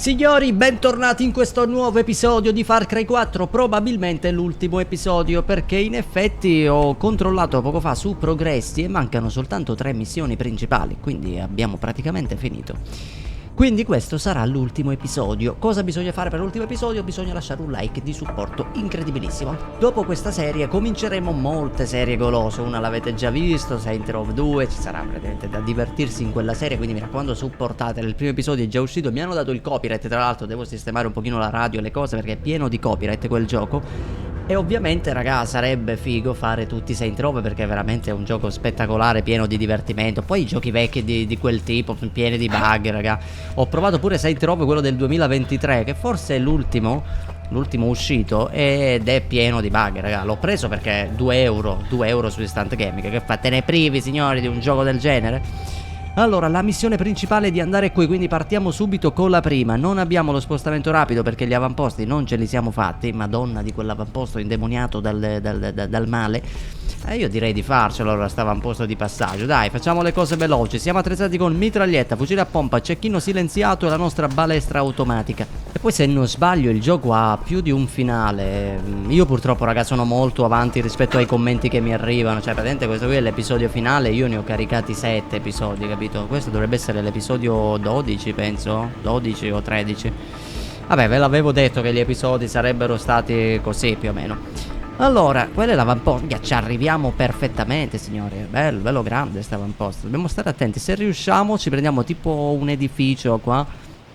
Signori, bentornati in questo nuovo episodio di Far Cry 4, probabilmente l'ultimo episodio, perché in effetti ho controllato poco fa su progressi e mancano soltanto 3 missioni principali, quindi abbiamo praticamente finito. Quindi questo sarà l'ultimo episodio. Cosa bisogna fare per l'ultimo episodio? Bisogna lasciare un like di supporto incredibilissimo. Dopo questa serie cominceremo molte serie golose. Una l'avete già visto, Saints Row 2, ci sarà praticamente da divertirsi in quella serie, quindi mi raccomando supportatela. Il primo episodio è già uscito, mi hanno dato il copyright, tra l'altro devo sistemare un pochino la radio e le cose perché è pieno di copyright quel gioco. E ovviamente raga sarebbe figo fare tutti i Saints Row perché veramente è un gioco spettacolare, pieno di divertimento. Poi i giochi vecchi di quel tipo, pieni di bug raga. Ho provato pure Saints Row, quello del 2023, che forse è l'ultimo uscito, ed è pieno di bug raga. L'ho preso perché 2 euro su Instant Gaming. Che fate, ne privi signori di un gioco del genere? Allora, la missione principale è di andare qui, quindi partiamo subito con la prima. Non abbiamo lo spostamento rapido perché gli avamposti non ce li siamo fatti. Madonna di quell'avamposto indemoniato dal male. Io direi di farcelo allora, sta avamposto di passaggio. Dai, facciamo le cose veloci. Siamo attrezzati con mitraglietta, fucile a pompa, cecchino silenziato e la nostra balestra automatica. E poi se non sbaglio il gioco ha più di un finale. Io purtroppo raga sono molto avanti rispetto ai commenti che mi arrivano. Cioè praticamente questo qui è l'episodio finale. Io ne ho caricati 7 episodi, capito? Questo dovrebbe essere l'episodio 12 penso, 12 o 13. Vabbè, ve l'avevo detto che gli episodi sarebbero stati così più o meno. Allora, quello è l'avamposto. Ci arriviamo perfettamente, signori. Bello, bello grande sto avamposto. Dobbiamo stare attenti. Se riusciamo, ci prendiamo tipo un edificio qua.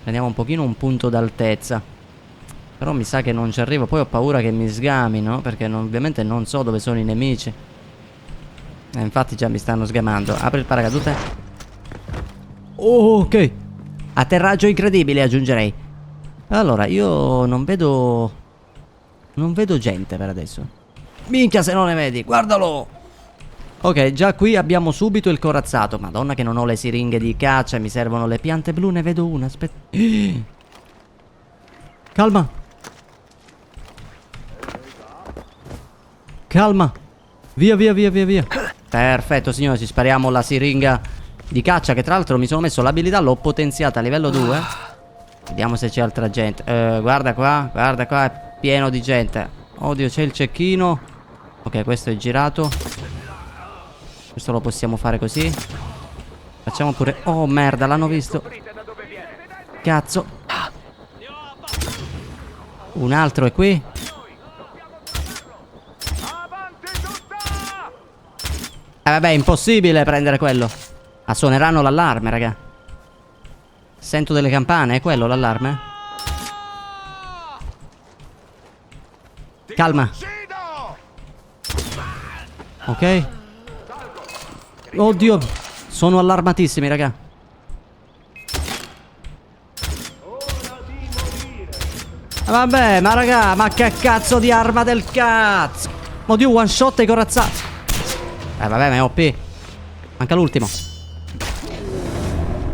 Prendiamo un pochino un punto d'altezza. Però mi sa che non ci arrivo. Poi ho paura che mi sgamino, perché ovviamente non so dove sono i nemici. Infatti già mi stanno sgamando. Apri il paracadute. Oh, ok. Atterraggio incredibile, aggiungerei. Allora, io non vedo gente per adesso. Minchia se non ne vedi, guardalo. Ok, già qui abbiamo subito il corazzato. Madonna che non ho le siringhe di caccia. Mi servono le piante blu, ne vedo una. Aspetta. Calma. Calma. Via, via, via, via, via. Perfetto signore, ci spariamo la siringa di caccia, che tra l'altro mi sono messo l'abilità, l'ho potenziata a livello 2. Vediamo se c'è altra gente. Guarda qua, è pieno di gente. Oddio, c'è il cecchino. Ok, questo è girato. Questo lo possiamo fare così. Facciamo pure... Oh merda, l'hanno visto. Cazzo. Un altro è qui. Vabbè, è impossibile prendere quello. Ah, suoneranno l'allarme, raga. Sento delle campane, è quello l'allarme? Calma. Ok. Oddio. Sono allarmatissimi, raga. Vabbè, ma raga, ma che cazzo di arma del cazzo. Oddio, one shot e corazzato. Vabbè, ma è OP. Manca l'ultimo.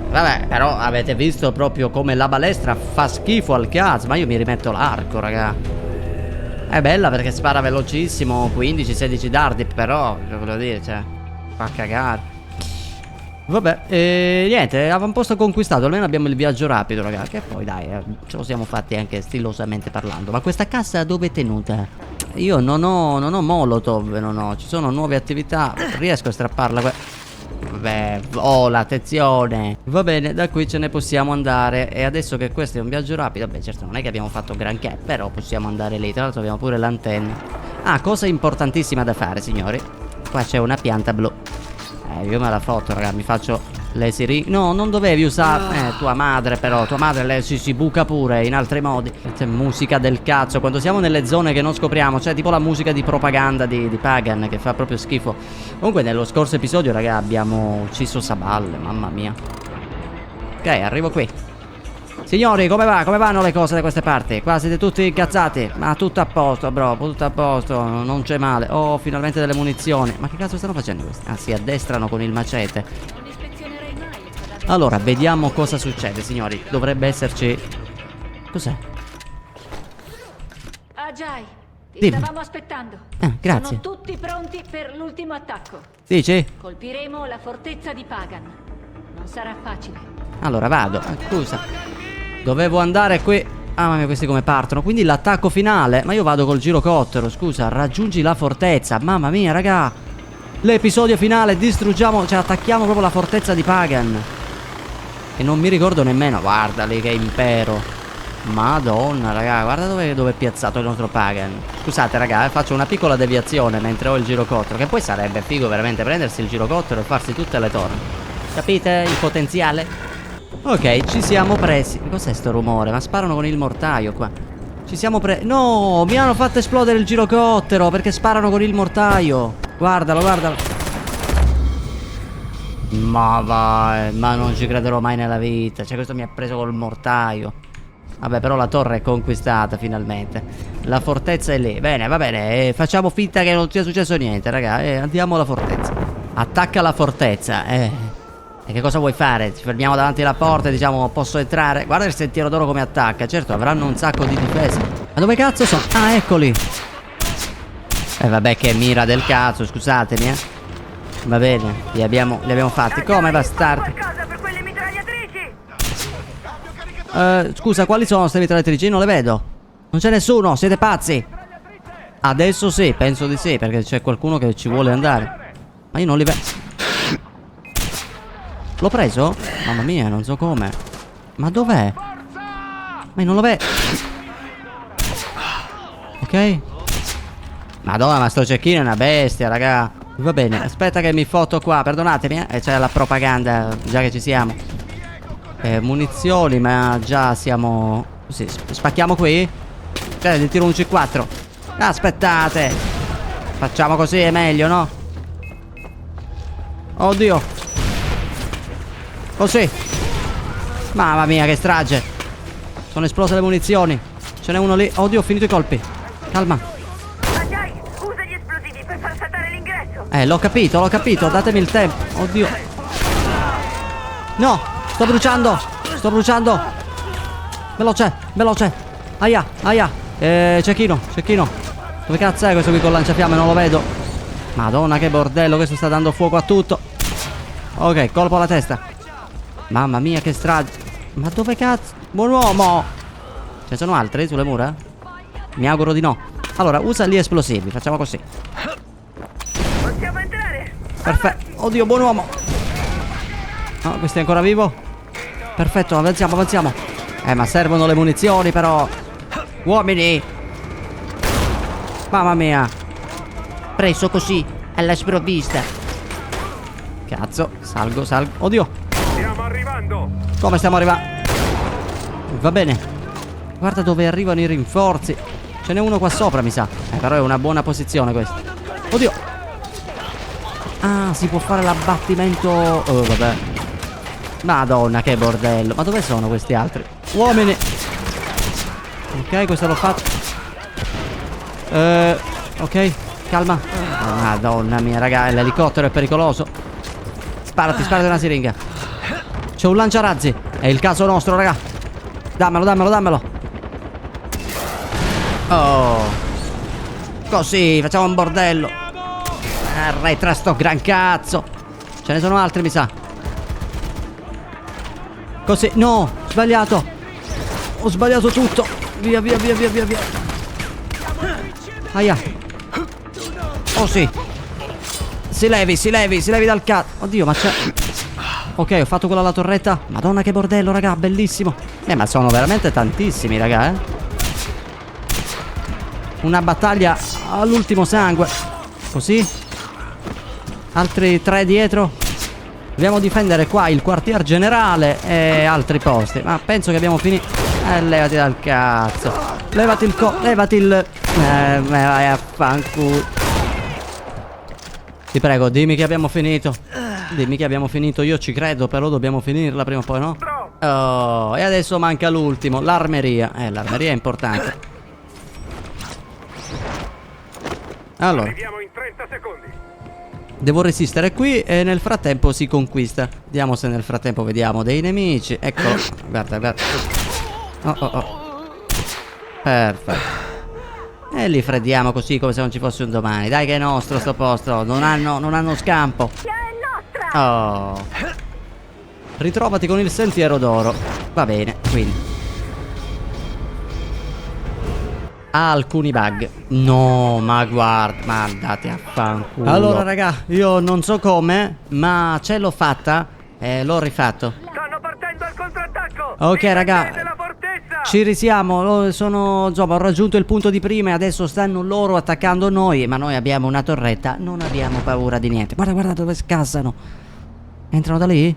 Vabbè, però avete visto proprio come la balestra fa schifo al cazzo. Ma io mi rimetto l'arco, raga. È bella perché spara velocissimo, 15-16 dardi, però, voglio dire, cioè, fa cagare. Vabbè, niente, avamposto conquistato, almeno abbiamo il viaggio rapido, raga. Che poi, dai, ce lo siamo fatti anche stilosamente parlando. Ma questa cassa dove è tenuta? Io non ho molotov, non ho, ci sono nuove attività, riesco a strapparla. Vabbè, oh, l'attenzione. Va bene, da qui ce ne possiamo andare. E adesso che questo è un viaggio rapido, beh, certo non è che abbiamo fatto granché, però possiamo andare lì. Tra l'altro abbiamo pure l'antenna. Ah, cosa importantissima da fare, signori. Qua c'è una pianta blu. Io me la foto, raga, mi faccio le siringhe. No, non dovevi usare. Tua madre però, tua madre lei si buca pure in altri modi. C'è musica del cazzo. Quando siamo nelle zone che non scopriamo, cioè tipo la musica di propaganda di Pagan, che fa proprio schifo. Comunque nello scorso episodio, raga, abbiamo ucciso Sabal, mamma mia. Ok, arrivo qui. Signori, come va? Come vanno le cose da queste parti? Qua siete tutti incazzati? Ma tutto a posto, bro, tutto a posto, non c'è male. Oh, finalmente delle munizioni. Ma che cazzo stanno facendo questi? Ah, si addestrano con il macete. Allora, vediamo cosa succede, signori. Dovrebbe esserci... Cos'è? Ajay, ti Dimmi. stavamo aspettando. Grazie. Sono tutti pronti per l'ultimo attacco. Dici? Colpiremo la fortezza di Pagan. Non sarà facile. Allora, vado. Scusa. Dovevo andare qui. Ah, mamma mia, questi come partono. Quindi l'attacco finale. Ma io vado col girocottero, scusa. Raggiungi la fortezza. Mamma mia, raga. L'episodio finale. Distruggiamo, cioè attacchiamo proprio la fortezza di Pagan. E non mi ricordo nemmeno. Guarda lì che impero. Madonna, raga. Guarda dove è piazzato il nostro Pagan. Scusate, raga, faccio una piccola deviazione mentre ho il girocottero. Che poi sarebbe figo veramente prendersi il girocottero e farsi tutte le torri. Capite il potenziale? Ok, ci siamo presi. Cos'è sto rumore? Ma sparano con il mortaio qua. Ci siamo presi. No, mi hanno fatto esplodere il girocottero perché sparano con il mortaio. Guardalo, guardalo. Ma vai, ma non ci crederò mai nella vita. Cioè, questo mi ha preso col mortaio. Vabbè, però la torre è conquistata finalmente. La fortezza è lì. Bene, va bene. Facciamo finta che non sia successo niente, raga. Andiamo alla fortezza. Attacca la fortezza. E che cosa vuoi fare? Ci fermiamo davanti alla porta e diciamo posso entrare? Guarda il sentiero d'oro come attacca. Certo, avranno un sacco di difese. Ma dove cazzo sono? Ah, eccoli. Vabbè, che mira del cazzo, scusatemi, Va bene, li abbiamo fatti. Come bastardi? Scusa, quali sono queste mitragliatrici? Non le vedo. Non c'è nessuno, siete pazzi. Adesso sì, penso di sì, perché c'è qualcuno che ci vuole andare. Ma io non li vedo. L'ho preso? Mamma mia, non so come. Ma dov'è? Ma io non lo vedo. Ok. Madonna, ma sto cecchino è una bestia, raga. Va bene, aspetta che mi foto qua, perdonatemi, c'è la propaganda, già che ci siamo. Munizioni, ma già siamo... Sì, spacchiamo qui? Cioè, ti tiro un C4. Aspettate. Facciamo così, è meglio, no? Oddio. Così. Mamma mia, che strage. Sono esplose le munizioni. Ce n'è uno lì. Oddio, ho finito i colpi. Calma. Usa gli esplosivi per far saltare l'ingresso. L'ho capito, datemi il tempo. Oddio. No, sto bruciando. Veloce. Aia. Cecchino. Dove cazzo è questo qui con lanciafiamme? Non lo vedo. Madonna, che bordello, questo sta dando fuoco a tutto. Ok, colpo alla testa. Mamma mia, che strage. Ma dove cazzo? Buon uomo. Ce ne sono altri sulle mura? Mi auguro di no. Allora, usa gli esplosivi, facciamo così. Possiamo entrare. Perfetto. Oddio, buon uomo. No, questo è ancora vivo. Perfetto, avanziamo. Ma servono le munizioni però. Uomini. Mamma mia. Preso così, alla sprovvista. Cazzo, salgo. Oddio. Stiamo arrivando. Come stiamo arrivando? Va bene. Guarda dove arrivano i rinforzi. Ce n'è uno qua sopra, mi sa. Però è una buona posizione questa. Oddio. Ah, si può fare l'abbattimento. Oh, vabbè. Madonna, che bordello. Ma dove sono questi altri? Uomini. Ok, questo l'ho fatto. Ok, calma. Oh, Madonna mia, raga, l'elicottero è pericoloso. Sparati una siringa. C'è un lanciarazzi. È il caso nostro, raga. Dammelo. Oh. Così, facciamo un bordello. Arretra sto gran cazzo. Ce ne sono altri, mi sa. Così, no, sbagliato. Ho sbagliato tutto. Via. Aia. Oh sì. Si levi dal cazzo. Oddio, ma c'è... Ok, ho fatto quella alla torretta. Madonna, che bordello, raga, bellissimo. Ma sono veramente tantissimi, raga, Una battaglia all'ultimo sangue. Così. Altri 3 dietro. Dobbiamo difendere qua il quartier generale e altri posti. Ma penso che abbiamo finito. Levati dal cazzo. Levati il... vai a fanculo. Ti prego, dimmi che abbiamo finito. Io ci credo, però dobbiamo finirla prima o poi, no? Oh, e adesso manca l'ultimo, l'armeria. L'armeria è importante. Allora, Arriviamo in 30 secondi. devo resistere qui e nel frattempo si conquista. Vediamo se nel frattempo vediamo dei nemici. Eccolo. Guarda. Oh. Perfetto. E li freddiamo così come se non ci fosse un domani. Dai che è nostro sto posto. Non hanno scampo. È nostra. Oh. Ritrovati con il sentiero d'oro. Va bene, quindi ha alcuni bug. No, ma guarda, ma andate a fanculo. Allora raga, io non so come, ma ce l'ho fatta e l'ho rifatto. Stanno partendo al contrattacco! Ok raga, Difendete la fortezza! ci risiamo, insomma, ho raggiunto il punto di prima e adesso stanno loro attaccando noi, ma noi abbiamo una torretta, non abbiamo paura di niente. Guarda, guarda dove scassano. Entrano da lì?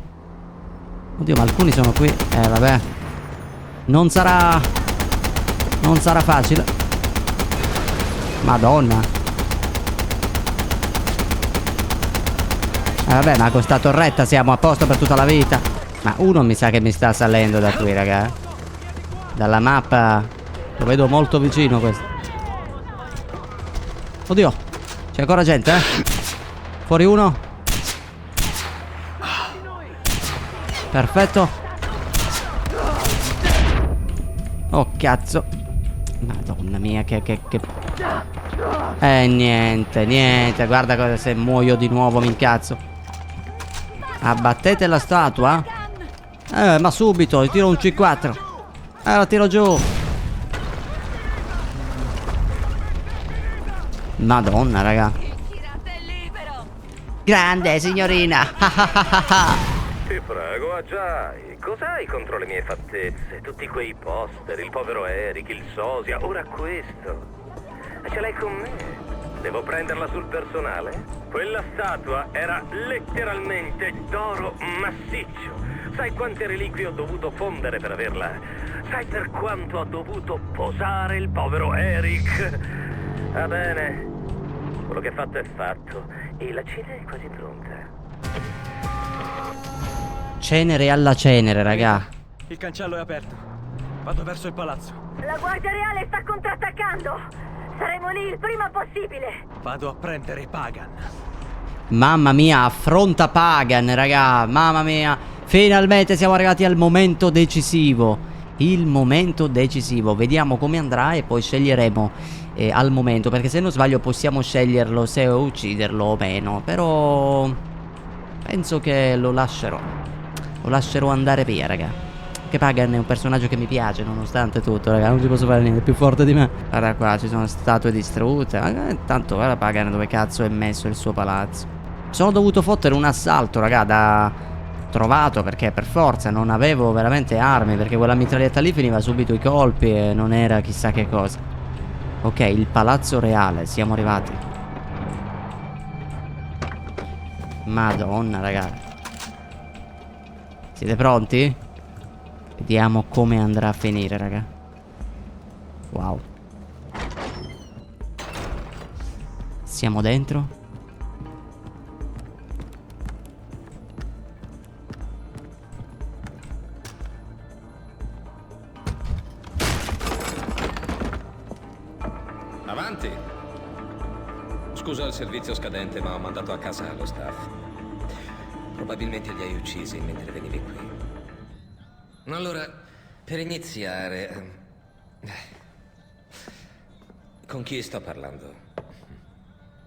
Oddio, ma alcuni sono qui. Vabbè. Non sarà facile. Madonna. Vabbè, ma con sta torretta siamo a posto per tutta la vita. Ma uno mi sa che mi sta salendo da qui, raga. Dalla mappa lo vedo molto vicino questo. Oddio, c'è ancora gente, eh? Fuori uno. Perfetto. Oh cazzo. Madonna mia, che niente, guarda cosa, se muoio di nuovo mi incazzo. Abbattete la statua? Ma subito, tiro un C4. La tiro giù. Madonna, raga. Grande, signorina. Ti prego, Ajay, cos'hai contro le mie fattezze? Tutti quei poster, il povero Eric, il sosia, ora questo. Ce l'hai con me? Devo prenderla sul personale? Quella statua era letteralmente d'oro massiccio. Sai quante reliquie ho dovuto fondere per averla? Sai per quanto ho dovuto posare il povero Eric? Va bene, quello che è fatto è fatto. E la cena è quasi pronta. Cenere alla cenere, raga. Il cancello è aperto. Vado verso il palazzo. La Guardia Reale sta contrattaccando! Saremo lì il prima possibile! Vado a prendere Pagan. Mamma mia, affronta Pagan, raga. Mamma mia. Finalmente siamo arrivati al momento decisivo. Il momento decisivo. Vediamo come andrà e poi sceglieremo al momento. Perché se non sbaglio possiamo sceglierlo se ucciderlo o meno. Però penso che lo lascerò. Lo lascerò andare via, raga. Che Pagan è un personaggio che mi piace nonostante tutto, raga. Non ci posso fare niente, è più forte di me. Guarda qua, ci sono statue distrutte. Ma tanto guarda Pagan dove cazzo è messo il suo palazzo. Sono dovuto fottere un assalto, raga, da trovato, perché per forza non avevo veramente armi, perché quella mitraglietta lì finiva subito i colpi e non era chissà che cosa. Ok, il palazzo reale, siamo arrivati. Madonna, raga. Siete pronti? Vediamo come andrà a finire, raga. Wow. Siamo dentro. Avanti. Scusa il servizio scadente, ma ho mandato a casa lo staff. Probabilmente li hai uccisi mentre venivi qui. Allora, per iniziare... Con chi sto parlando?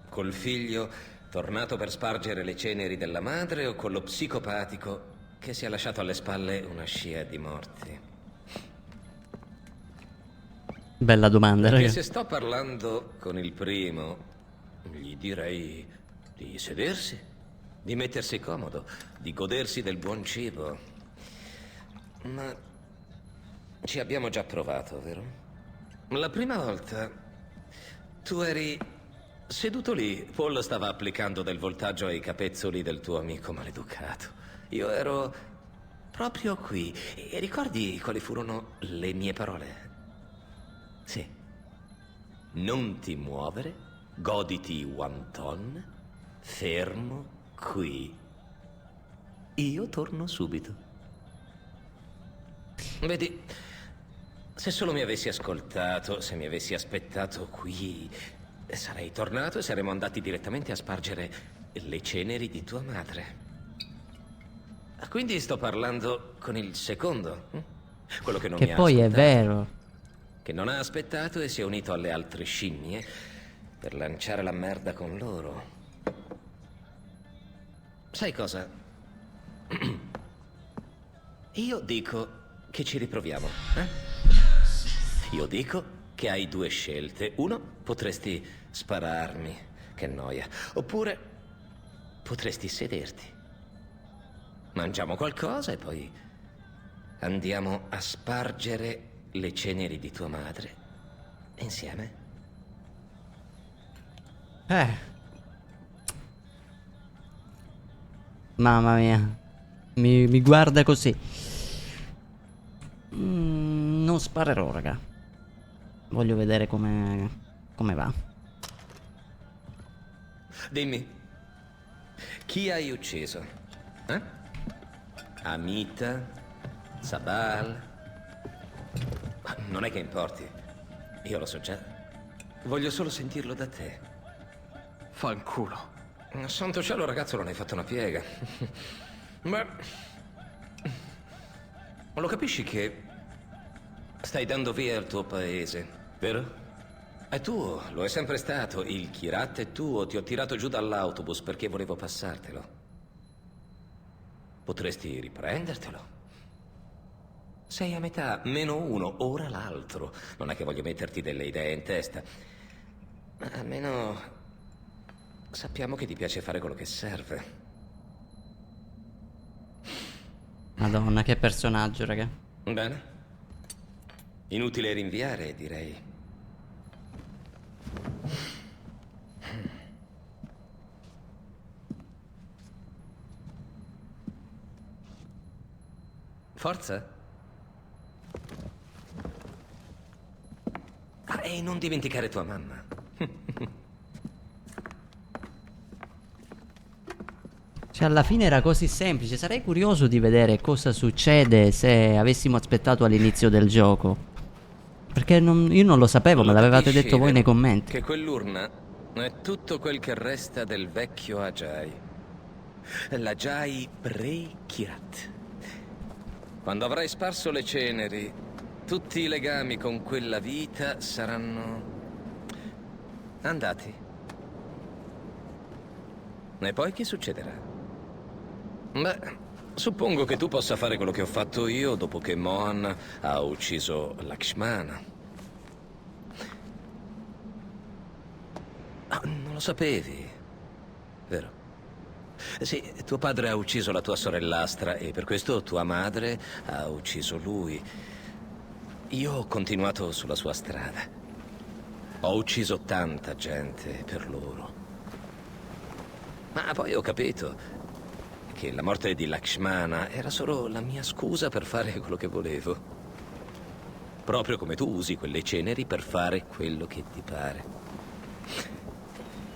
Col figlio tornato per spargere le ceneri della madre o con lo psicopatico che si è lasciato alle spalle una scia di morti? Bella domanda, Perché raga. se sto parlando con il primo, gli direi di sedersi, di mettersi comodo, di godersi del buon cibo. Ma ci abbiamo già provato, vero? La prima volta tu eri seduto lì, Paul stava applicando del voltaggio ai capezzoli del tuo amico maleducato. Io ero proprio qui. E ricordi quali furono le mie parole? Sì. Non ti muovere, goditi i wonton, fermo qui. Io torno subito. Vedi, se solo mi avessi ascoltato, se mi avessi aspettato qui, sarei tornato e saremmo andati direttamente a spargere le ceneri di tua madre. Quindi sto parlando con il secondo, quello che non mi Che ha poi è ascoltato, vero. che non ha aspettato e si è unito alle altre scimmie per lanciare la merda con loro. Sai cosa? Io dico che ci riproviamo, eh? Io dico che hai due scelte. Uno, potresti spararmi, che noia. Oppure potresti sederti. Mangiamo qualcosa e poi andiamo a spargere le ceneri di tua madre insieme. Mamma mia. Mi guarda così. Non sparerò, raga. Voglio vedere come va. Dimmi, chi hai ucciso? Eh? Amita? Sabal? Ma non è che importi. Io lo so già. Voglio solo sentirlo da te. Fanculo. Santo cielo, ragazzo, non hai fatto una piega. Ma lo capisci che stai dando via il tuo paese, vero? È tuo, lo è sempre stato. Il Kirat è tuo. Ti ho tirato giù dall'autobus perché volevo passartelo. Potresti riprendertelo. Sei a metà, -1, ora l'altro. Non è che voglio metterti delle idee in testa. Ma almeno sappiamo che ti piace fare quello che serve. Madonna, che personaggio, raga. Bene. Inutile rinviare, direi. Forza? Ah, e non dimenticare tua mamma. Cioè, alla fine era così semplice. Sarei curioso di vedere cosa succede se avessimo aspettato all'inizio del gioco. Perché io non lo sapevo, me l'avevate detto voi nei commenti. Che quell'urna è tutto quel che resta del vecchio Ajay. L'Ajay pre-Kirat. Quando avrai sparso le ceneri, tutti i legami con quella vita saranno andati. E poi che succederà? Beh, suppongo che tu possa fare quello che ho fatto io dopo che Mohan ha ucciso Lakshmana. Ah, non lo sapevi, vero? Sì, tuo padre ha ucciso la tua sorellastra e per questo tua madre ha ucciso lui. Io ho continuato sulla sua strada. Ho ucciso tanta gente per loro. Ma poi ho capito che la morte di Lakshmana era solo la mia scusa per fare quello che volevo. Proprio come tu usi quelle ceneri per fare quello che ti pare.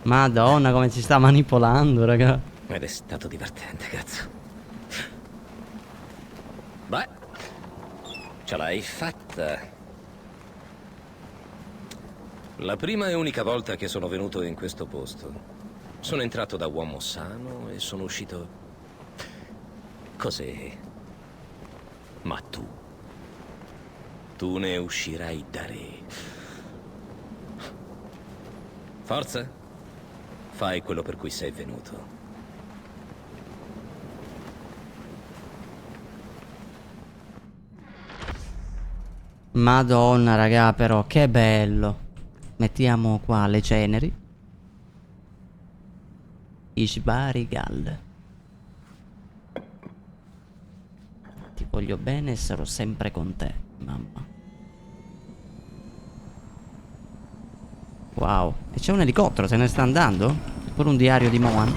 Madonna, come ci sta manipolando, raga. Ed è stato divertente, cazzo. Beh, ce l'hai fatta. La prima e unica volta che sono venuto in questo posto, sono entrato da uomo sano e sono uscito così. Ma tu ne uscirai da re. Forza, fai quello per cui sei venuto. Madonna, raga, però, che bello. Mettiamo qua le ceneri. Ishbarigal. Ti voglio bene e sarò sempre con te, mamma. Wow. E c'è un elicottero, se ne sta andando? Pure un diario di Mohan.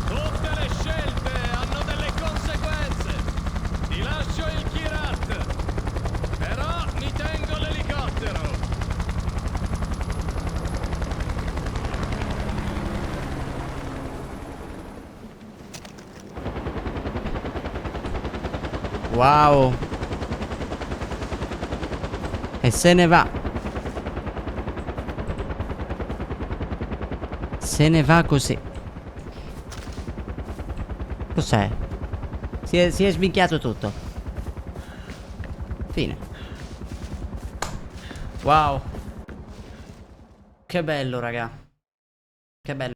Tutte le scelte hanno delle conseguenze. Ti lascio il Kirat, però mi tengo l'elicottero. Wow. E se ne va. Se ne va così. Cos'è? Si è sminchiato tutto. Fine. Wow. Che bello, raga. Che bello.